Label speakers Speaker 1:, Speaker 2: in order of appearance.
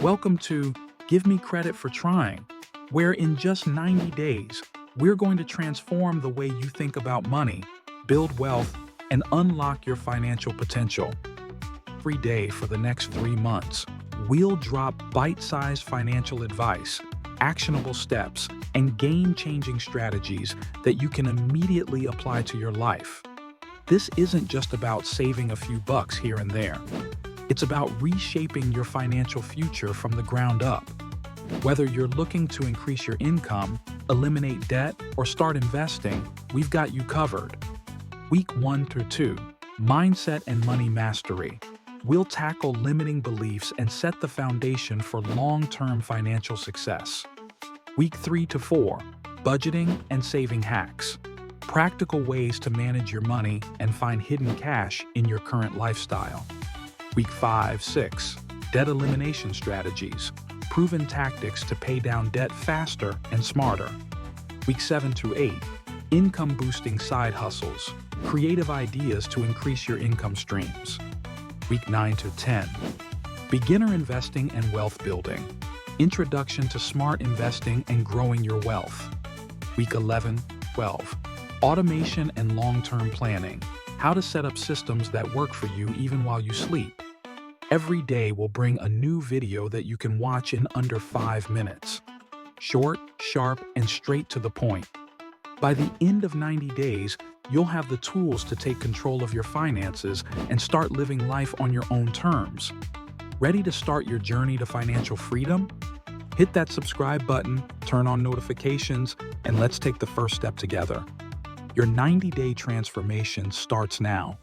Speaker 1: Welcome to Give Me Credit for Trying, where in just 90 days, we're going to transform the way you think about money, build wealth, and unlock your financial potential. Every day for the next 3 months, we'll drop bite-sized financial advice, actionable steps, and game-changing strategies that you can immediately apply to your life. This isn't just about saving a few bucks here and there. It's about reshaping your financial future from the ground up. Whether you're looking to increase your income, eliminate debt, or start investing, we've got you covered. Week 1 through 2, Mindset and Money Mastery. We'll tackle limiting beliefs and set the foundation for long-term financial success. Week 3 to 4, Budgeting and Saving Hacks. Practical ways to manage your money and find hidden cash in your current lifestyle. Week 5-6, Debt Elimination Strategies. Proven tactics to pay down debt faster and smarter. Week 7 through 8, Income-Boosting Side Hustles. Creative ideas to increase your income streams. Week 9 to 10, Beginner Investing and Wealth Building. Introduction to smart investing and growing your wealth. Week 11-12, Automation and Long-Term Planning. How to set up systems that work for you even while you sleep. Every day will bring a new video that you can watch in under 5 minutes. Short, sharp, and straight to the point. By the end of 90 days, you'll have the tools to take control of your finances and start living life on your own terms. Ready to start your journey to financial freedom? Hit that subscribe button, turn on notifications, and let's take the first step together. Your 90-day transformation starts now.